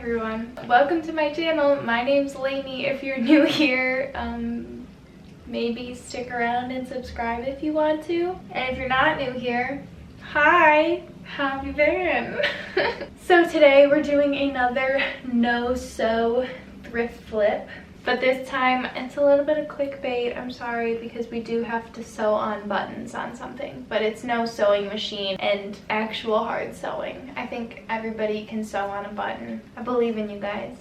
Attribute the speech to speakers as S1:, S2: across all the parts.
S1: everyone, welcome to my channel. My name's Laini. If you're new here, maybe stick around and subscribe if you want to. And if you're not new here, hi, how have you been? So today we're doing another no-sew thrift flip. But this time, it's a little bit of clickbait, I'm sorry, because we do have to sew on buttons on something. But it's no sewing machine and actual hard sewing. I think everybody can sew on a button. I believe in you guys.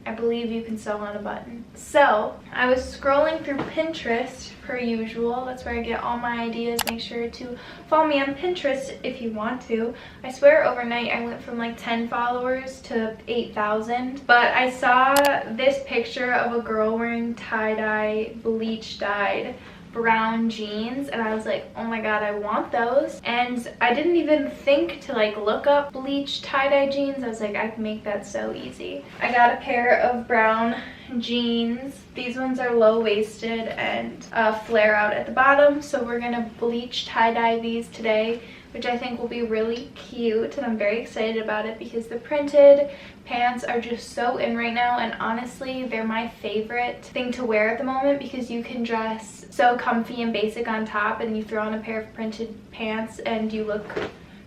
S1: I believe you can sew on a button. So, I was scrolling through Pinterest, per usual. That's where I get all my ideas. Make sure to follow me on Pinterest if you want to. I swear overnight I went from like 10 followers to 8,000. But I saw this picture of a girl wearing tie-dye, bleach-dyed brown jeans, and I was like, oh my god, I want those. And I didn't even think to like look up bleach tie-dye jeans. I was like, I can make that so easy. I got a pair of brown jeans. These ones are low-waisted and flare out at the bottom, so we're gonna bleach tie-dye these today, which I think will be really cute, and I'm very excited about it because the printed pants are just so in right now, and honestly they're my favorite thing to wear at the moment because you can dress so comfy and basic on top and you throw on a pair of printed pants and you look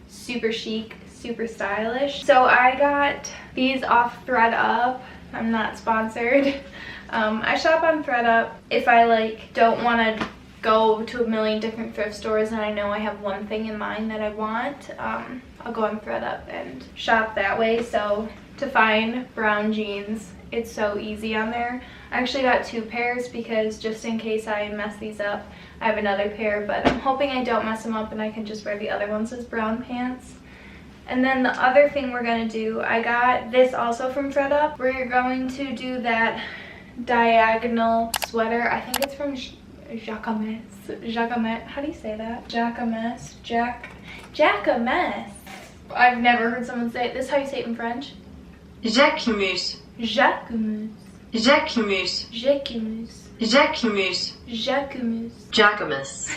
S1: super chic, super stylish. So I got these off thredUP. I'm not sponsored. I shop on thredUP if I like don't want to go to a million different thrift stores and I know I have one thing in mind that I want. I'll go on thredUP and shop that way. So to find brown jeans, it's so easy on there. I actually got 2 pairs because just in case I mess these up, I have another pair, but I'm hoping I don't mess them up and I can just wear the other ones as brown pants. And then the other thing we're gonna do, I got this also from thredUP. We're going to do that diagonal sweater. I think it's from Jacquemus. How do you say that? Jacquemus. I've never heard someone say it. This is how you say it in French.
S2: Jacquemus.
S1: Jacquemus.
S2: Jacquemus.
S1: Jacquemus.
S2: Jacquemus.
S1: Jacquemus.
S2: Jacquemus.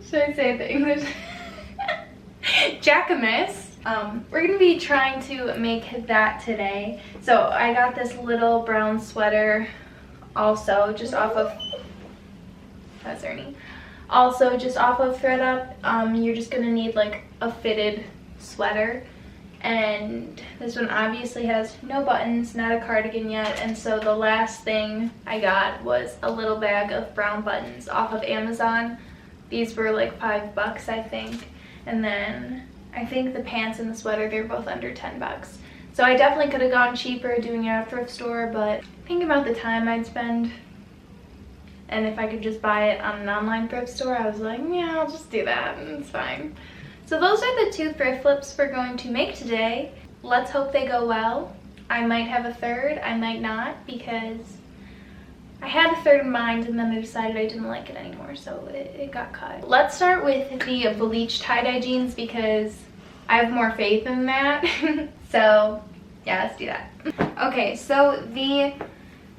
S1: Should I say it in English? Jacquemus. We're gonna be trying to make that today. So I got this little brown sweater also just off of, that's Ernie. Also just off of thredUP. You're just gonna need like a fitted sweater. And this one obviously has no buttons, not a cardigan yet, and so the last thing I got was a little bag of brown buttons off of Amazon. These were like $5, I think. And then I think the pants and the sweater, they're both under 10 bucks. So I definitely could have gone cheaper doing it at a thrift store, but thinking about the time I'd spend and if I could just buy it on an online thrift store, I was like, yeah, I'll just do that, and it's fine. So those are the 2 thrift flips we're going to make today. Let's hope they go well. I might have a third, I might not, because I had a third in mind and then I decided I didn't like it anymore, so it got cut. Let's start with the bleach tie-dye jeans because I have more faith in that. So yeah, let's do that. Okay, so the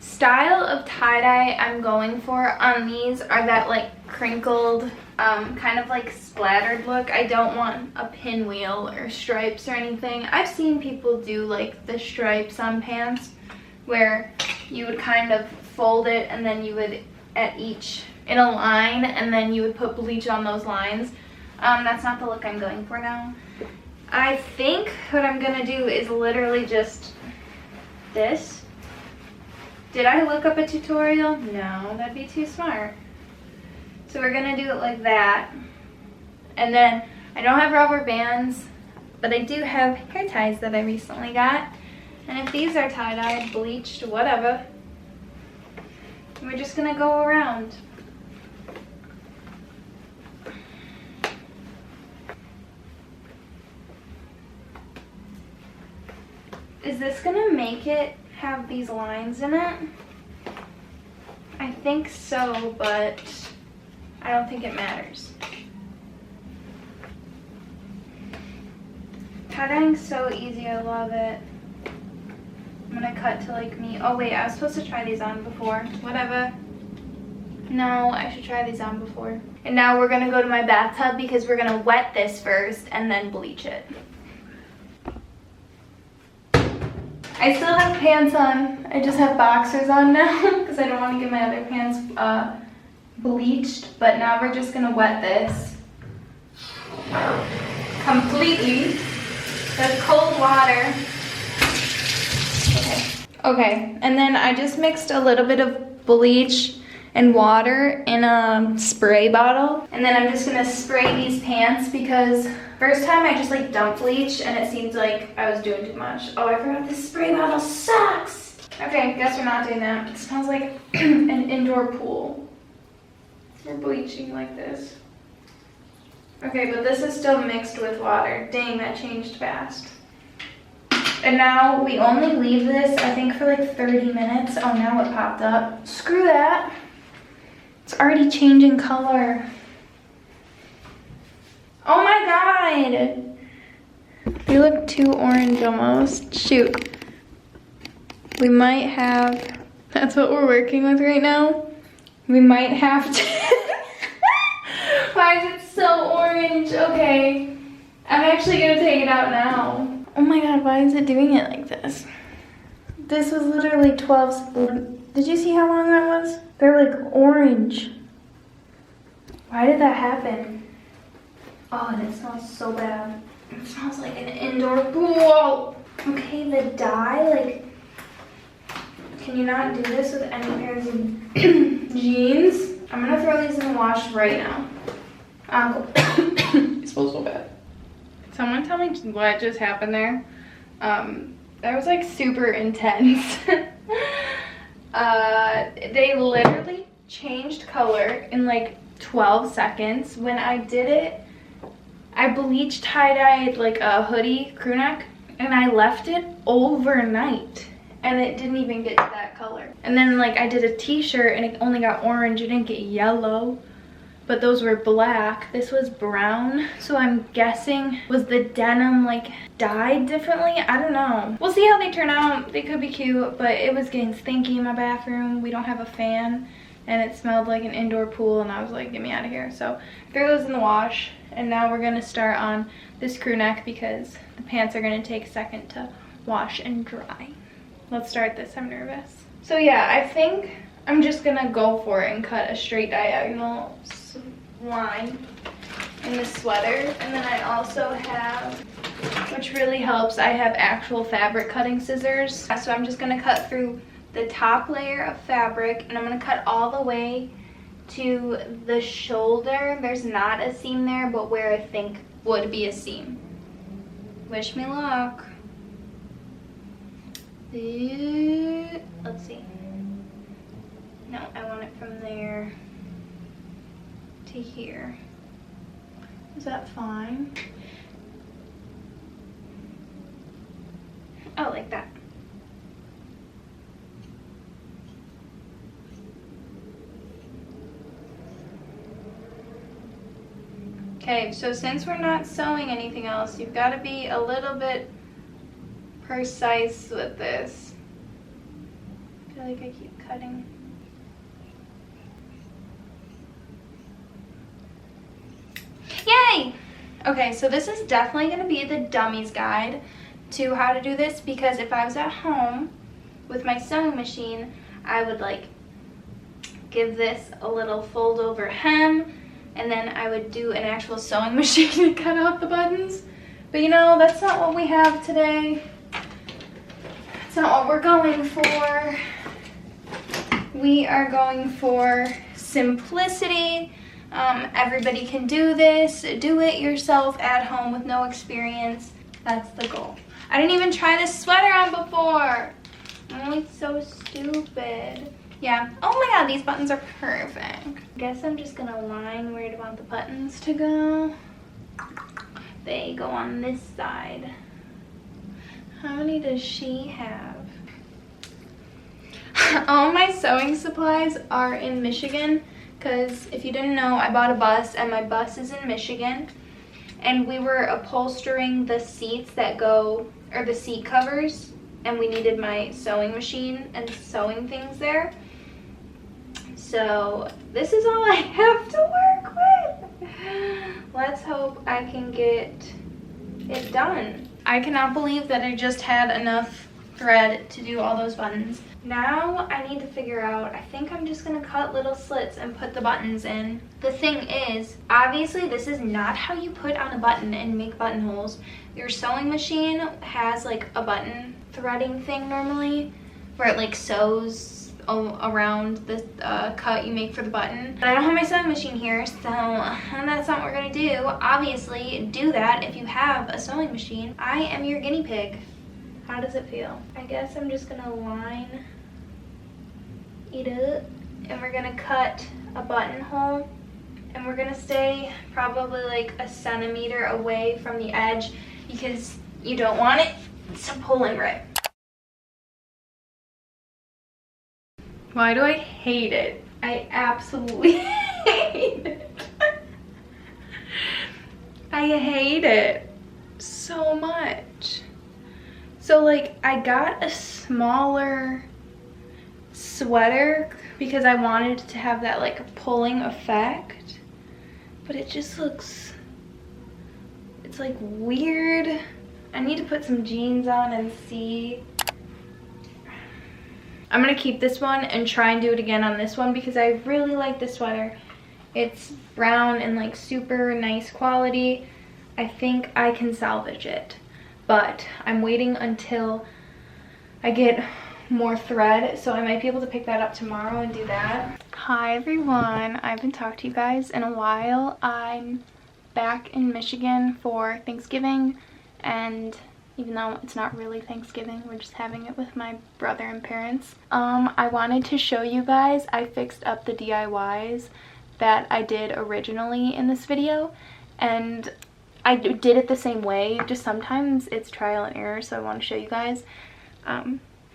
S1: style of tie-dye I'm going for on these are that like crinkled, kind of like splattered look. I don't want a pinwheel or stripes or anything. I've seen people do like the stripes on pants where you would kind of fold it and then you would at each in a line and then you would put bleach on those lines. That's not the look I'm going for now. I think what I'm gonna do is literally just this. Did I look up a tutorial? No, that'd be too smart. So we're gonna do it like that. And then I don't have rubber bands, but I do have hair ties that I recently got. And if these are tie-dyed, bleached, whatever, we're just gonna go around. Is this gonna make it have these lines in it? I think so, but I don't think it matters. Tie-dyeing's so easy, I love it. I'm gonna cut to like me. Oh wait, I was supposed to try these on before. Whatever. No, I should try these on before. And now we're gonna go to my bathtub because we're gonna wet this first and then bleach it. I still have pants on. I just have boxers on now because I don't want to get my other pants bleached. But now we're just gonna wet this completely with cold water. Okay, and then I just mixed a little bit of bleach and water in a spray bottle. And then I'm just gonna spray these pants because first time I just like dumped bleach and it seems like I was doing too much. Oh, I forgot this spray bottle sucks. Okay, guess we're not doing that. It smells like an indoor pool. We're bleaching like this. Okay, but this is still mixed with water. Dang, that changed fast. And now we only leave this, I think, for like 30 minutes. Oh, now it popped up. Screw that. It's already changing color. Oh my God. You look too orange almost. Shoot. We might have, that's what we're working with right now. We might have to. Why is it so orange? Okay. I'm actually gonna take it out now. Oh my God, why is it doing it like this? This was literally 12. Did you see how long that was? They're like orange. Why did that happen? Oh, and it smells so bad. It smells like an indoor pool. Okay, the dye, like, can you not do this with any pairs of jeans? I'm gonna throw these in the wash right now. It smells so bad. Someone tell me what just happened there. That was like super intense. They literally changed color in like 12 seconds. When I did it, I bleached tie-dyed like a hoodie crew neck and I left it overnight and it didn't even get to that color. And then like I did a t-shirt and it only got orange, it didn't get yellow. But those were black. This was brown. So I'm guessing, was the denim like dyed differently? I don't know. We'll see how they turn out. They could be cute, but it was getting stinky in my bathroom. We don't have a fan and it smelled like an indoor pool and I was like, get me out of here. So threw those in the wash and now we're gonna start on this crew neck because the pants are gonna take a second to wash and dry. Let's start this, I'm nervous. So yeah, I think I'm just gonna go for it and cut a straight diagonal line in the sweater. And then I also have, which really helps, I have actual fabric cutting scissors. So I'm just gonna cut through the top layer of fabric and I'm gonna cut all the way to the shoulder. There's not a seam there, but where I think would be a seam. Wish me luck. Let's see. No, I want it from there to here. Is that fine? Oh, like that. Okay, so since we're not sewing anything else, you've got to be a little bit precise with this. I feel like I keep cutting. Yay! Okay, so this is definitely going to be the dummy's guide to how to do this, because if I was at home with my sewing machine, I would like give this a little fold over hem and then I would do an actual sewing machine to cut out the buttons. But you know, that's not what we have today. That's not what we're going for. We are going for simplicity. Everybody can do this. Do it yourself at home with no experience. That's the goal. I didn't even try this sweater on before. I'm like so stupid. Yeah. Oh my god, these buttons are perfect. Guess I'm just gonna line where I want the buttons to go. They go on this side. How many does she have? All my sewing supplies are in Michigan, because if you didn't know, I bought a bus and my bus is in Michigan. And we were upholstering the seats that go, or the seat covers, and we needed my sewing machine and sewing things there. So this is all I have to work with. Let's hope I can get it done. I cannot believe that I just had enough thread to do all those buttons. Now I need to figure out, I think I'm just gonna cut little slits and put the buttons in. The thing is, obviously this is not how you put on a button and make buttonholes. Your sewing machine has like a button threading thing normally, where it like sews around the cut you make for the button. But I don't have my sewing machine here, so that's not what we're gonna do. Obviously, do that if you have a sewing machine. I am your guinea pig. How does it feel? I guess I'm just gonna line it up, and we're gonna cut a buttonhole, and we're gonna stay probably like a centimeter away from the edge because you don't want it to pull and rip. Why do I hate it? I absolutely hate it. I hate it so much. So like I got a smaller sweater because I wanted to have that like pulling effect, but it just looks, it's like weird. I need to put some jeans on and see. I'm gonna keep this one and try and do it again on this one because I really like this sweater. It's brown and like super nice quality. I think I can salvage it, but I'm waiting until I get more thread, so I might be able to pick that up tomorrow and do that. Hi everyone, I haven't talked to you guys in a while. I'm back in Michigan for Thanksgiving, and even though it's not really Thanksgiving, we're just having it with my brother and parents. I wanted to show you guys, I fixed up the DIYs that I did originally in this video, and I did it the same way, just sometimes it's trial and error, so I want to show you guys.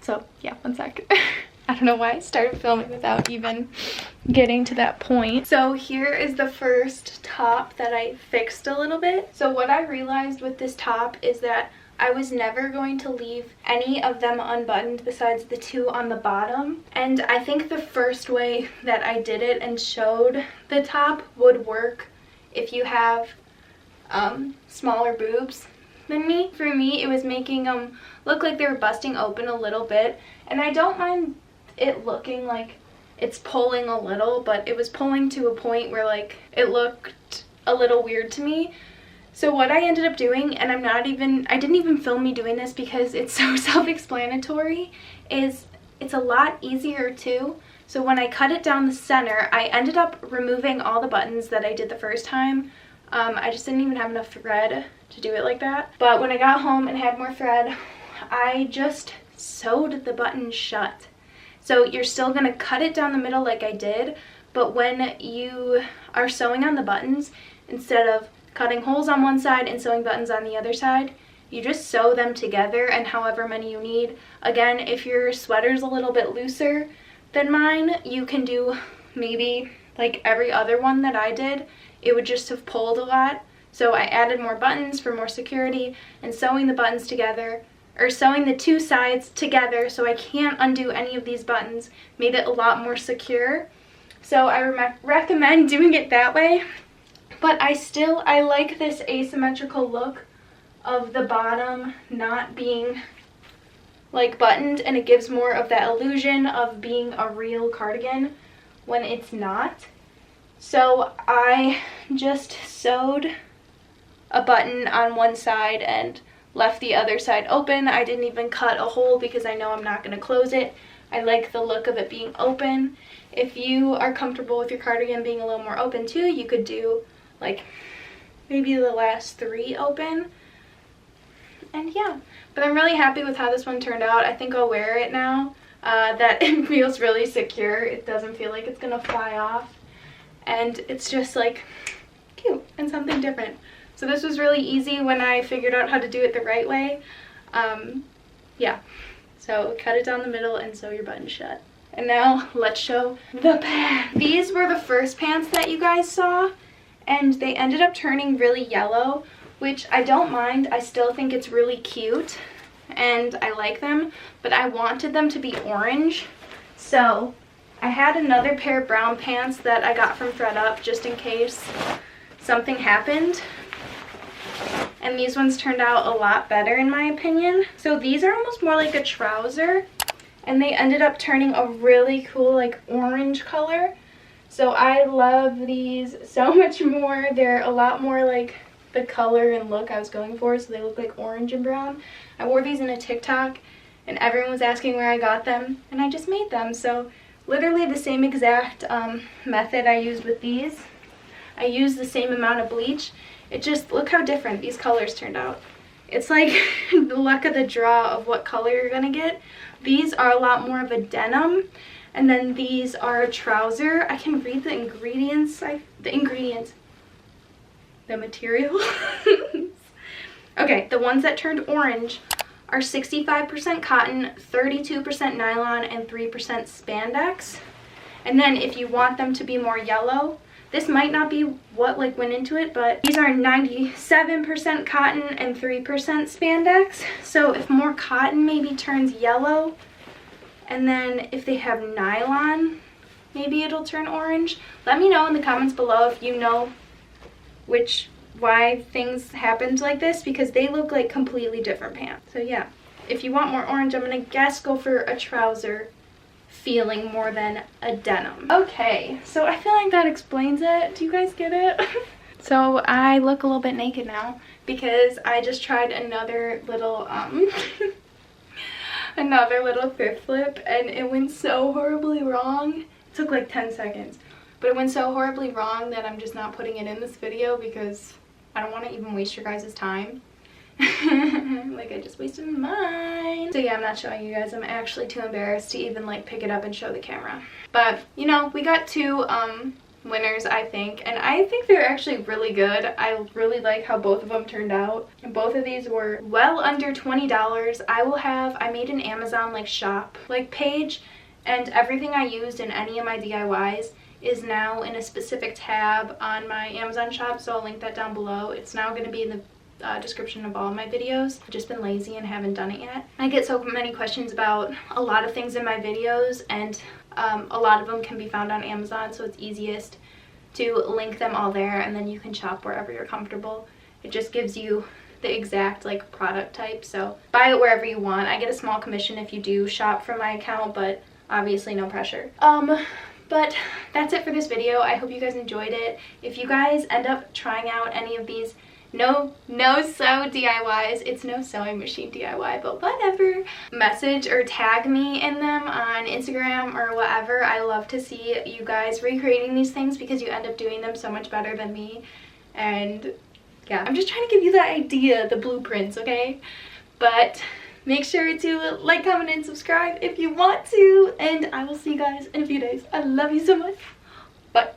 S1: So yeah, one sec. I don't know why I started filming without even getting to that point. So here is the first top that I fixed a little bit. So what I realized with this top is that I was never going to leave any of them unbuttoned besides the two on the bottom. And I think the first way that I did it and showed the top would work if you have smaller boobs than me. For me, it was making them look like they were busting open a little bit. And I don't mind it looking like it's pulling a little, but it was pulling to a point where like it looked a little weird to me. So what I ended up doing, and I didn't even film me doing this because it's so self-explanatory, is it's a lot easier too. So when I cut it down the center, I ended up removing all the buttons that I did the first time. I just didn't even have enough thread to do it like that. But when I got home and had more thread, I just sewed the buttons shut. So you're still gonna cut it down the middle like I did, but when you are sewing on the buttons, instead of cutting holes on one side and sewing buttons on the other side, you just sew them together, and however many you need. Again, if your sweater's a little bit looser than mine, you can do maybe like every other one that I did. It would just have pulled a lot. So I added more buttons for more security, and sewing the buttons together, or sewing the two sides together so I can't undo any of these buttons, made it a lot more secure. So I recommend doing it that way. But I like this asymmetrical look of the bottom not being like buttoned, and it gives more of that illusion of being a real cardigan when it's not. So I just sewed a button on one side and left the other side open. I didn't even cut a hole because I know I'm not going to close it. I like the look of it being open. If you are comfortable with your cardigan being a little more open too, you could do like maybe the last three open. And yeah, but I'm really happy with how this one turned out. I think I'll wear it now that it feels really secure. It doesn't feel like it's gonna fly off, and it's just like cute and something different. So this was really easy when I figured out how to do it the right way. Yeah, so cut it down the middle and sew your button shut. And now let's show the pants. These were the first pants that you guys saw, and they ended up turning really yellow, which I don't mind. I still think it's really cute and I like them, but I wanted them to be orange. So I had another pair of brown pants that I got from thredUP just in case something happened. and these ones turned out a lot better in my opinion. So these are almost more like a trouser, and they ended up turning a really cool like orange color. So I love these so much more. They're a lot more like the color and look I was going for, so they look like orange and brown. I wore these in a TikTok and everyone was asking where I got them, and I just made them. So literally the same exact method I used with these. I used the same amount of bleach. It just, look how different these colors turned out. It's like the luck of the draw of what color you're gonna get. These are a lot more of a denim, and then these are a trouser. I can read the ingredients. The material. Okay, the ones that turned orange are 65% cotton, 32% nylon, and 3% spandex. And then if you want them to be more yellow, this might not be what like went into it, but these are 97% cotton and 3% spandex. So if more cotton maybe turns yellow, and then if they have nylon, maybe it'll turn orange. Let me know in the comments below if you know why things happened like this, because they look like completely different pants. So yeah, if you want more orange, I'm gonna guess go for a trouser feeling more than a denim. Okay, so I feel like that explains it. Do you guys get it? So I look a little bit naked now because I just tried another little another little thrift flip, and it went so horribly wrong. It took like 10 seconds, but it went so horribly wrong that I'm just not putting it in this video because I don't want to even waste your guys' time. Like I just wasted mine. So yeah, I'm not showing you guys. I'm actually too embarrassed to even like pick it up and show the camera. But you know, we got two winners, I think, and I think they're actually really good. I really like how both of them turned out. And both of these were well under $20. I made an Amazon like shop like page, and everything I used in any of my DIYs is now in a specific tab on my Amazon shop, so I'll link that down below. It's now going to be in the description of all my videos. I've just been lazy and haven't done it yet. I get so many questions about a lot of things in my videos, and a lot of them can be found on Amazon, so it's easiest to link them all there, and then you can shop wherever you're comfortable. It just gives you the exact like product type, so buy it wherever you want. I get a small commission if you do shop from my account, but obviously no pressure. But that's it for this video. I hope you guys enjoyed it. If you guys end up trying out any of these no sew DIYs, it's no sewing machine DIY, but whatever, message or tag me in them on Instagram or whatever. I love to see you guys recreating these things because you end up doing them so much better than me. And yeah, I'm just trying to give you the idea, the blueprints, okay? But make sure to like, comment, and subscribe if you want to, and I will see you guys in a few days. I love you so much. Bye.